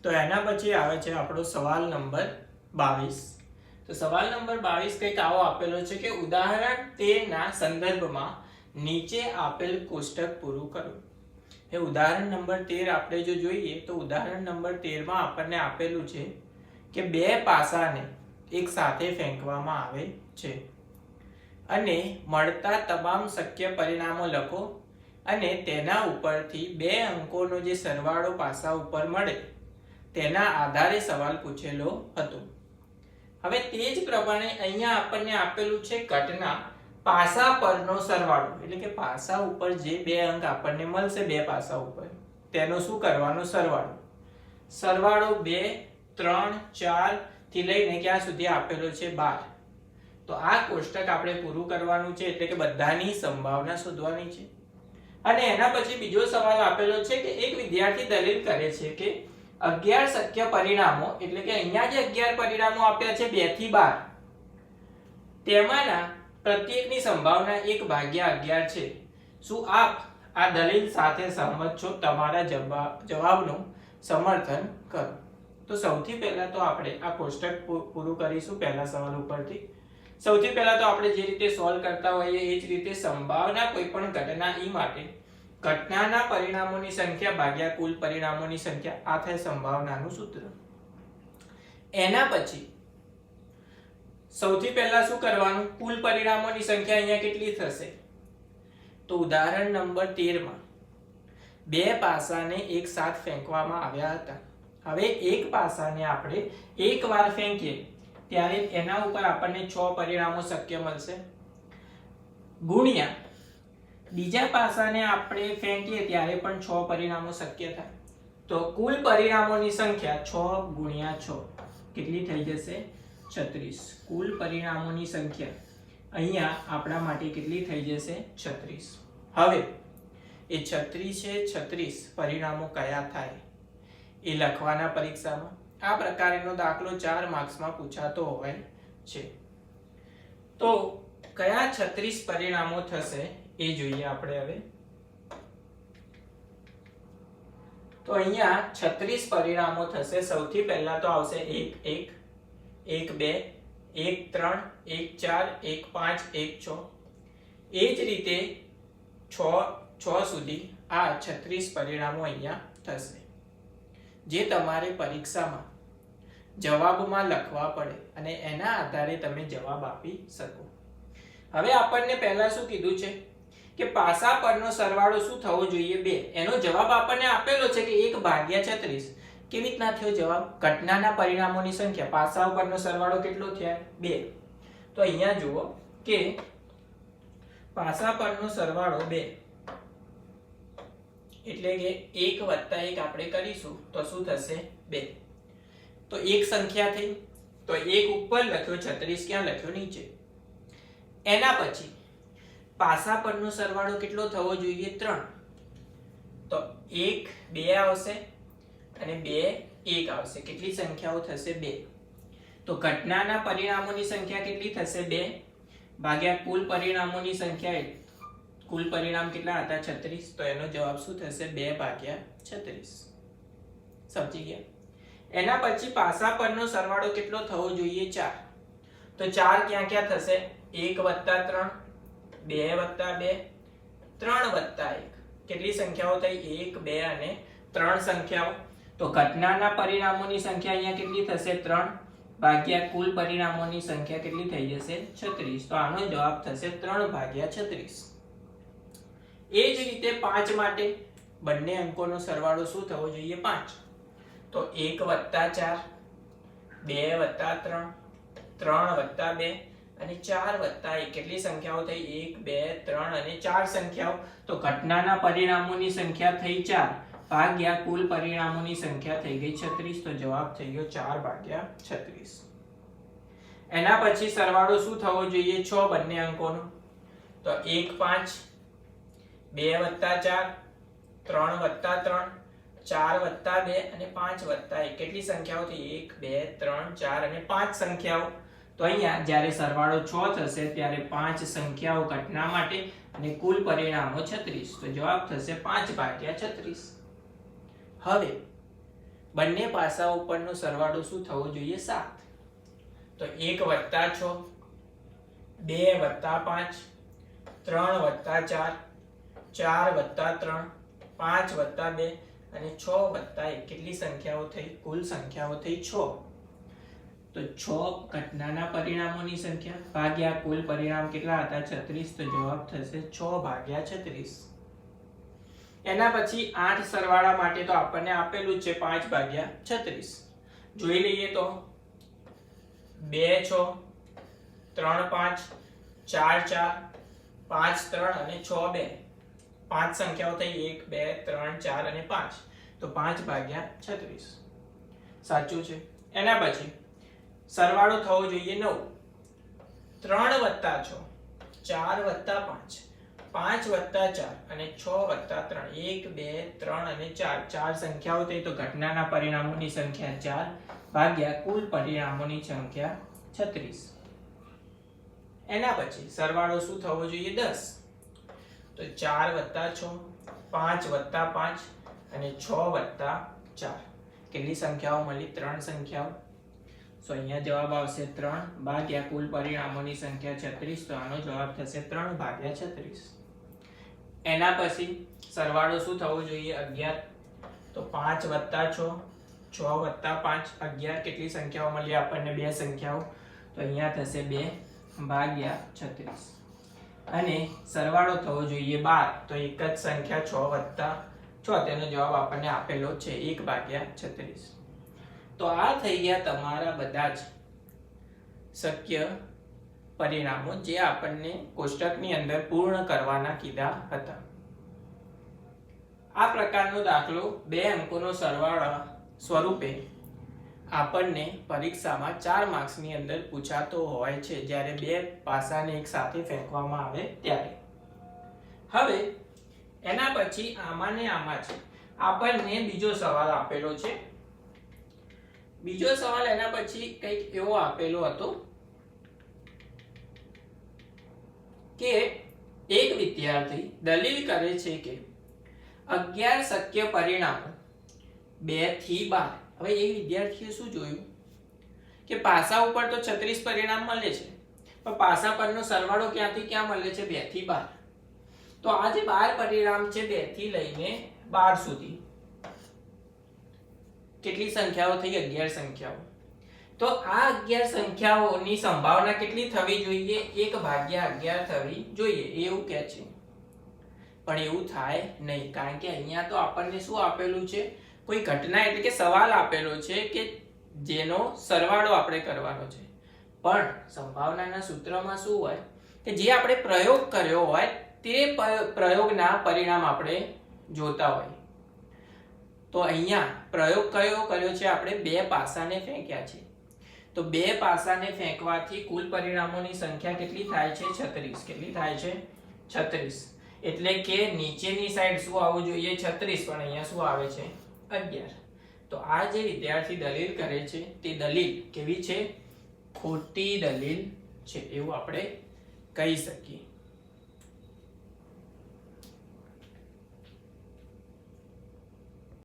તો એના પછી આવે છે આપણો સવાલ નંબર 22. તો સવાલ નંબર 22 કંઈક આવો આપેલો છે કે ઉદાહરણ 13 ના સંદર્ભમાં નીચે આપેલ કોષ્ટક પૂરું કરો. એ ઉદાહરણ નંબર 13 આપણે જો જોઈએ તો ઉદાહરણ નંબર 13 માં આપણને આપેલું છે કે બે પાસાને એક સાથે ફેંકવામાં આવે છે અને મળતા તમામ શક્ય પરિણામો લખો અને તેના ઉપરથી બે અંકોનો જે સરવાળો પાસા ઉપર મળે તેના આધારે સવાલ પૂછેલો હતો. હવે તે જ પ્રમાણે અહીંયા આપણને આપેલું છે ઘટના પાસા પરનો સરવાળો, એટલે કે પાસા ઉપર જે બે અંક આપણને મળશે બે પાસા ઉપર તેનો શું કરવાનો સરવાળો. સરવાળો 2, 3, 4 થી લઈને ક્યાં સુધી આપેલો છે 12. તો આ કોષ્ટક આપણે પૂરું કરવાનું છે, એટલે કે બધાની સંભાવના શોધવાની છે. અને એના પછી બીજો સવાલ આપેલો છે કે એક વિદ્યાર્થી દલીલ કરે છે કે 11 શક્ય પરિણામો, એટલે કે અહીંયા જે 11 પરિણામો આપ્યા છે 2 થી 12, તેમાંના પ્રત્યેકની સંભાવના 1/11 છે. શું આપ આ દલીલ સાથે સહમત છો? તમારા જવાબનું સમર્થન કરો. તો સૌથી પહેલા તો આપણે આ કોષ્ટક પૂરું કરીશું પહેલા સવાલ ઉપરથી. સૌથી પહેલા તો આપણે જે રીતે સોલ્વ કરતા હોઈએ એ જ રીતે સંભાવના કોઈ પણ ઘટના ઈ માટે ઘટનાના પરિણામોની સંખ્યા ભાગ્યા કુલ પરિણામોની સંખ્યા, આ થાય સંભાવનાનું સૂત્ર. એના પછી સૌથી પહેલા શું કરવાનું? કુલ પરિણામોની સંખ્યા અહીંયા કેટલી થશે? તો ઉદાહરણ નંબર 13 માં બે પાસાને એક સાથ ફેંકવામાં આવ્યા હતા. હવે એક પાસાને આપણે એકવાર ફેંકીએ ત્યારે એના ઉપર આપણને 6 પરિણામો શક્ય મળશે, ગુણ્યા બીજા પાસાને આપણે ફેંકીએ ત્યારે પણ 6 પરિણામો શક્ય થાય. તો કુલ પરિણામોની સંખ્યા 6 ગુણ્યા 6 કેટલી થઈ જશે? 36. કુલ પરિણામોની સંખ્યા અહીંયા આપણા માટે કેટલી થઈ જશે? 36. હવે એ 36 છે, 36 પરિણામો કયા થાય એ લખવાના પરીક્ષામાં. આ પ્રકારનો દાખલો 4 માર્ક્સમાં પૂછાતો હોય છે. તો કયા 36 પરિણામો થશે એ જોઈએ આપણે હવે. તો અહીંયા 36 પરિણામો થશે. સૌથી પહેલા તો આવશે 1 1 1 2 1 3 1 4 1 5 1 6. એ જ રીતે 6 સુધી આ 36 પરિણામો અહીંયા થશે, જે તમારે પરીક્ષામાં જવાબમાં લખવા પડે અને એના આધારે તમે જવાબ આપી શકો. હવે આપણને પહેલા શું કીધું છે કે પાસા પરનો સરવાળો શું થવો જોઈએ? 2. એનો જવાબ આપણને આપેલો છે કે 1/36. કેવી રીતના થયો જવાબ? ઘટનાના પરિણામોની સંખ્યા પાસા પરનો સરવાળો કેટલો થયો? 2. તો અહીંયા જુઓ કે પાસા પરનો સરવાળો 2 એટલે કે 1 + 1 આપણે કરીશું તો શું થશે? 2. તો એક સંખ્યા થઈ, તો 1 ઉપર લખ્યો, 36 ક્યાં લખ્યો? નીચે. એના પછી પાસા પરનો સરવાળો કેટલો થવો જોઈએ? 3. તો 1 2 આવશે અને 2 1 આવશે. કેટલી સંખ્યાઓ થશે? 2. તો ઘટનાના પરિણામોની સંખ્યા કેટલી થશે? 2 ભાગ્યા કુલ પરિણામોની સંખ્યા. કુલ પરિણામ કેટલા હતા? 36. તો એનો જવાબ શું થશે? 2/36. સમજી ગયા? એના પછી પાસા પરનો સરવાળો કેટલો થવો જોઈએ? 4. તો 4 ક્યાં ક્યાં થશે? 1 + 3 2 + 2 3 + 1. કેટલી સંખ્યાઓ થઈ? 1 2 અને 3 સંખ્યાઓ. તો ઘટનાના પરિણામોની સંખ્યા અહીંયા કેટલી થશે? 3 ભાગ્યા કુલ પરિણામોની સંખ્યા કેટલી થઈ જશે? 36. તો આનો જવાબ થશે 3/36. એ જ રીતે 5 માટે બંને અંકોનો સરવાળો શું થવો જોઈએ? 5. તો 1 + 4 2 + 3 3 + 2 અને 4 + 1. કેટલી સંખ્યાઓ થઈ? 1 2 3 અને 4 સંખ્યાઓ. તો ઘટનાના પરિણામોની સંખ્યા થઈ 4 ભાગ્યા કુલ પરિણામોની સંખ્યા થઈ ગઈ 36. તો જવાબ થઈ ગયો 4/36. એના પછી સરવાળો શું થવો જોઈએ? 6 બંને અંકોનો. તો 1 5 2 + 4 3 + 3 4 + 2 અને 5 + 1. કેટલી સંખ્યાઓ થઈ? 1 2 3 4 અને 5 સંખ્યાઓ. તો અહીંયા જ્યારે સરવાળો 6 થશે ત્યારે 5 સંખ્યાઓ ઘટના માટે અને કુલ પરિણામો 36. તો જવાબ થશે 5/36. હવે બંને પાસા ઉપરનો સરવાળો શું થવો જોઈએ? 7. તો 1 + 6, 2 + 5, 3 + 4, 4 + 3, 5 + 2 અને 6 + 1. કેટલી સંખ્યાઓ થઈ? કુલ સંખ્યાઓ થઈ 6. તો 6 ઘટનાના પરિણામોની સંખ્યા ભાગ્યા કુલ પરિણામ કેટલા હતા? 36. તો જવાબ થશે 6/36. એના પછી 8 સરવાળા માટે તો આપણને આપેલું છે 5/36. જોઈ લઈએ તો 2 6, 3 5, 4 4, 5 3 અને 6 2. 5 સંખ્યાઓ થઈ 1 2 3 4 અને 5. તો 5/36 સાચું છે. એના પછી સરવાળો થવો જોઈએ 9. 3 + 6, 4 + 5, 5 + 4 અને 6 + 3. 1 2 3 અને 4. 4 સંખ્યાઓ થઈ તો ઘટનાના પરિણામોની સંખ્યા 4 ભાગ્યા કુલ પરિણામોની સંખ્યા 36. એના પછી સરવાળો શું થવો જોઈએ? 10. તો 4 + 6, 5 + 5 અને 6 + 4. કેટલી સંખ્યાઓ મળી? 3 સંખ્યાઓ. તો અહીંયા જવાબ આવશે 3 ભાગ્યા કુલ પરિણામોની સંખ્યા 36. તો આનો જવાબ થશે 3/36. એના પછી સરવાળો શું થવો જોઈએ? 11. તો 5 + 6, 6 + 5, 11. કેટલી સંખ્યાઓ મળી આપણને? 2 સંખ્યાઓ. તો અહીંયા થશે 2/36. અને સરવાળો થવો જોઈએ 12. તો એક જ સંખ્યા 6 + 6. તેનો જવાબ આપણને આપેલો છે 1/36. તો આ થઈ ગયા તમારા બધા જ શક્ય પરિણામો જે આપણને કોષ્ટકની અંદર પૂર્ણ કરવાના કીધા હતા. આ પ્રકારનો દાખલો 2 અંકોનો સરવાળા સ્વરૂપે આપણને પરીક્ષામાં 4 માર્ક્સની અંદર પૂછાતો હોય છે જ્યારે 2 પાસાને એક સાથે ફેંકવામાં આવે ત્યારે. હવે એના પછી આમાં ને આમાં છે આપણને બીજો સવાલ આપેલો છે. બીજો સવાલ એના પછી કંઈક એવો આપેલો હતો કે એક વિદ્યાર્થી દલીલ કરે છે કે 11 શક્ય પરિણામો 2 થી 12. હવે એ વિદ્યાર્થીએ શું જોયું કે પાસા ઉપર તો 36 પરિણામ મળે છે પણ પાસા પરનો સરવાળો ક્યાંથી ક્યાં મળે છે? 2 થી 12. તો આ જે 12 પરિણામ છે 2 થી લઈને 12 સુધી કેટલી સંખ્યાઓ થઈ? 11 સંખ્યાઓ. તો આ 11 સંખ્યાઓની સંભાવના કેટલી થવી જોઈએ? 1/11 થવી જોઈએ એવું કહે છે. પણ એવું થાય નહીં કારણ કે અહીંયા તો આપણને શું આપેલું છે? કોઈ ઘટના એટલે કે સવાલ આપેલો છે કે જેનો સરવાળો આપણે કરવાનો છે. પણ સંભાવનાના સૂત્રમાં શું હોય કે જે આપણે પ્રયોગ કર્યો હોય તે પ્રયોગના પરિણામ આપણે જોતા હોય. તો અહીંયા પ્રયોગ કયો કર્યો છે? આપણે 2 પાસાને ફેંક્યા છે. તો 2 પાસાને ફેંકવાથી કુલ પરિણામોની સંખ્યા કેટલી થાય છે? 36. કેટલી થાય છે? 36. એટલે કે નીચેની સાઈડ શું આવવું જોઈએ? 36. પણ અહીંયા શું આવે છે? 11. તો આ જે વિદ્યાર્થી દલીલ કરે છે તે દલીલ કેવી છે? ખોટી દલીલ છે એવું આપણે કહી શકીએ.